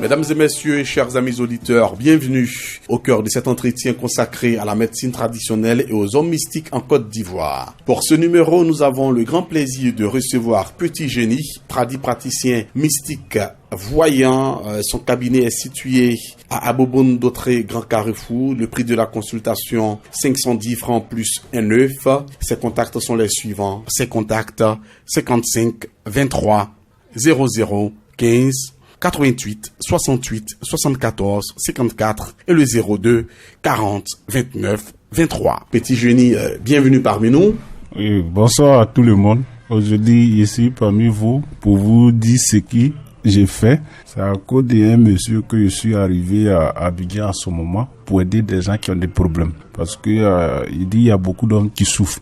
Mesdames et messieurs, chers amis auditeurs, bienvenue au cœur de cet entretien consacré à la médecine traditionnelle et aux hommes mystiques en Côte d'Ivoire. Pour ce numéro, nous avons le grand plaisir de recevoir Petit Génie, praticien mystique voyant. Son cabinet est situé à Aboboun Dotré, Grand Carrefour. Le prix de la consultation, 510 francs plus un œuf. Ses contacts sont les suivants. Ses contacts, 55 23 00 15 88 68 74 54 et le 02 40 29 23. Petit Génie, bienvenue parmi nous. Oui, bonsoir à tout le monde. Aujourd'hui, ici parmi vous, pour vous dire ce que j'ai fait. C'est à cause d'un monsieur que je suis arrivé à Abidjan à ce moment pour aider des gens qui ont des problèmes. Parce que il dit il y a beaucoup d'hommes qui souffrent,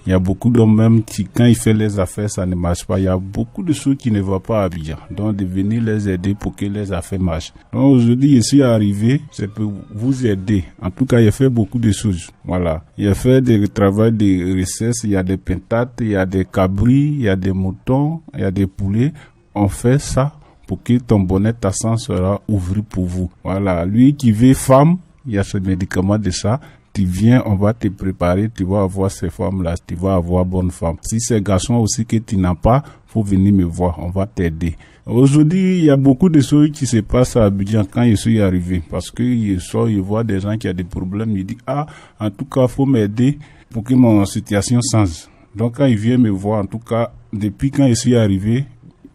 il y a beaucoup d'hommes même qui, quand ils font les affaires, ça ne marche pas. Il y a beaucoup de choses qui ne vont pas à Abidjan. Donc, de venir les aider pour que les affaires marchent. Donc, aujourd'hui, je suis arrivé, c'est pour vous aider. En tout cas, il a fait beaucoup de choses. Voilà. Il a fait des travail de richesse. Il y a des pentates, il y a des cabris, il y a des moutons, il y a des poulets. On fait ça pour que ton bonnet, ta sang sera ouvert pour vous. Voilà. Lui qui veut femme, il y a ce médicament de ça. Tu viens, on va te préparer, tu vas avoir ces femmes-là, tu vas avoir bonne femme. Si c'est garçon aussi que tu n'as pas, faut venir me voir, on va t'aider. Aujourd'hui, il y a beaucoup de choses qui se passent à Abidjan quand je suis arrivé. Parce que je vois des gens qui ont des problèmes, ils disent, en tout cas, faut m'aider pour que mon situation change. Donc, quand ils viennent me voir, en tout cas, depuis quand je suis arrivé,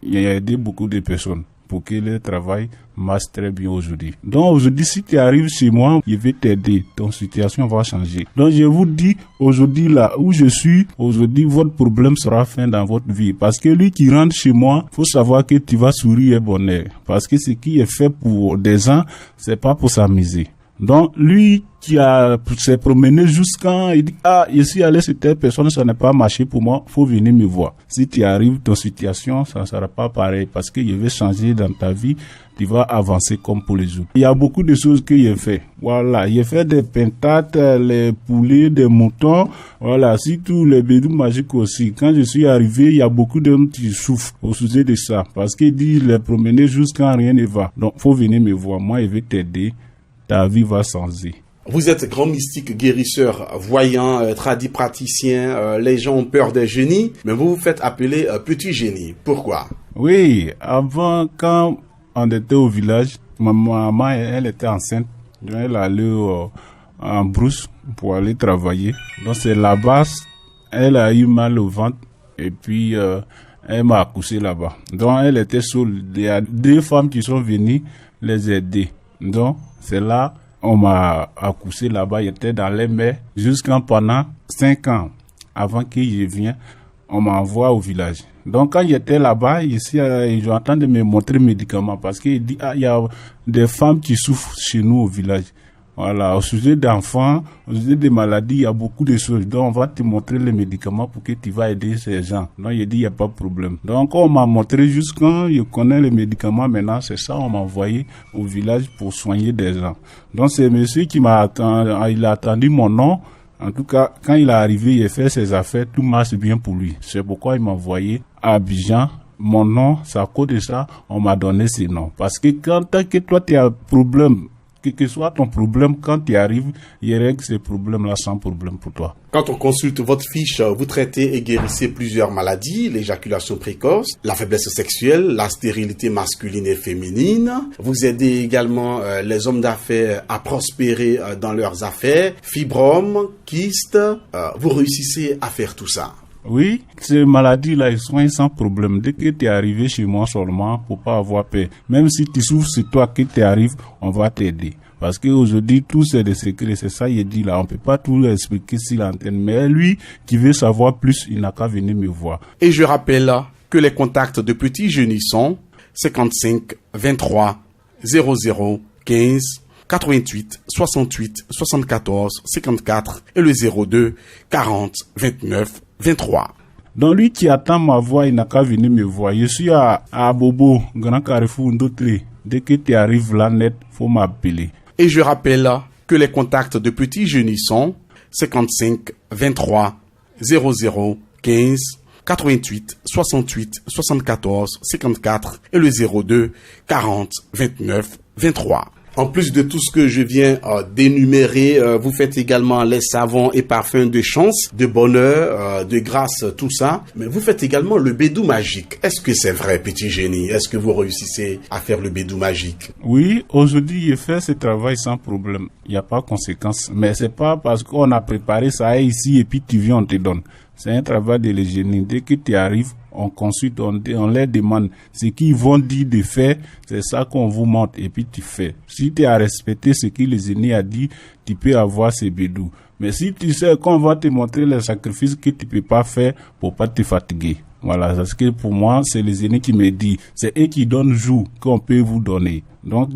il a aidé beaucoup de personnes pour que le travail marche très bien aujourd'hui. Donc aujourd'hui, si tu arrives chez moi, je vais t'aider. Ton situation va changer. Donc je vous dis, aujourd'hui là où je suis, aujourd'hui votre problème sera fin dans votre vie. Parce que lui qui rentre chez moi, faut savoir que tu vas sourire et bonheur. Parce que ce qui est fait pour des gens, c'est pas pour s'amuser. Donc, lui qui s'est promené jusqu'à, il dit, je suis allé sur telle personne, ça n'a pas marché pour moi, faut venir me voir. Si tu arrives, ton situation, ça ne sera pas pareil parce que je vais changer dans ta vie, tu vas avancer comme pour les autres. Il y a beaucoup de choses que j'ai fait. Voilà, j'ai fait des pentates, les poulets, des moutons, voilà, surtout les bédous magiques aussi. Quand je suis arrivé, il y a beaucoup d'hommes qui souffrent au sujet de ça parce qu'il dit, les promener jusqu'à rien ne va. Donc, faut venir me voir, moi, je vais t'aider. Ta vie va changer. Vous êtes grand mystique, guérisseur, voyant, praticien. Les gens ont peur des génies, mais vous vous faites appeler Petit Génie. Pourquoi? Oui, avant, quand on était au village, ma maman, elle était enceinte. Donc elle allait en brousse pour aller travailler. Donc c'est là-bas, elle a eu mal au ventre et puis elle m'a accouché là-bas. Donc elle était seule. Il y a 2 femmes qui sont venues les aider. Donc c'est là, on m'a accouché là-bas, j'étais dans les mers jusqu'à pendant 5 ans. Avant que je vienne, on m'envoie au village. Donc quand j'étais là-bas, ici, ils ont entendu me montrer médicaments parce qu'il dit, il y a des femmes qui souffrent chez nous au village. Voilà, au sujet d'enfants, au sujet des maladies, il y a beaucoup de choses. Donc, on va te montrer les médicaments pour que tu vas aider ces gens. Donc, il dit, il n'y a pas de problème. Donc, on m'a montré juste quand je connais les médicaments maintenant, c'est ça, on m'a envoyé au village pour soigner des gens. Donc, c'est monsieur qui m'a attendu, il a attendu mon nom. En tout cas, quand il est arrivé, il a fait ses affaires, tout marche bien pour lui. C'est pourquoi il m'a envoyé à Abidjan. Mon nom, c'est à cause de ça, on m'a donné ce nom. Parce que quand tant que toi, tu as un problème, quel que soit ton problème, quand tu arrives, il règle ces problèmes-là sans problème pour toi. Quand on consulte votre fiche, vous traitez et guérissez plusieurs maladies, l'éjaculation précoce, la faiblesse sexuelle, la stérilité masculine et féminine. Vous aidez également les hommes d'affaires à prospérer dans leurs affaires, fibromes, kystes. Vous réussissez à faire tout ça. Oui, ces maladies-là, ils soignent sans problème. Dès que tu es arrivé chez moi seulement, faut pas avoir peur. Même si tu souffres, c'est toi qui t'arrives, on va t'aider. Parce qu'aujourd'hui, tout c'est des secrets, c'est ça il dit là. On peut pas tout expliquer sur l'antenne. Mais lui, qui veut savoir plus, il n'a qu'à venir me voir. Et je rappelle que les contacts de Petit Génie sont 55 23 00 15 88 68 74 54 et le 02 40 29 23. Donc lui qui attend ma voix, il n'a qu'à venir me voir. Je suis à Bobo, Grand Carrefour, Ndotré. Dès que tu arrives là net, faut m'appeler. Et je rappelle que les contacts de Petit Génie sont 55 23 00 15 88 68 74 54 et le 02 40 29 23. En plus de tout ce que je viens d'énumérer, vous faites également les savons et parfums de chance, de bonheur, de grâce, tout ça. Mais vous faites également le bédou magique. Est-ce que c'est vrai, petit génie? Est-ce que vous réussissez à faire le bédou magique? Oui, aujourd'hui, je fais ce travail sans problème. Il n'y a pas de conséquence. Mais c'est pas parce qu'on a préparé ça ici et puis tu viens, on te donne. C'est un travail de les génies. Dès que tu arrives, on consulte, on leur demande ce qu'ils vont dire de faire, c'est ça qu'on vous montre et puis tu fais. Si tu as respecté ce que les aînés a dit, tu peux avoir ces bédous. Mais si tu sais qu'on va te montrer les sacrifices que tu peux pas faire pour pas te fatiguer. Voilà, parce que pour moi, c'est les aînés qui me disent, c'est eux qui donnent jour qu'on peut vous donner. Donc,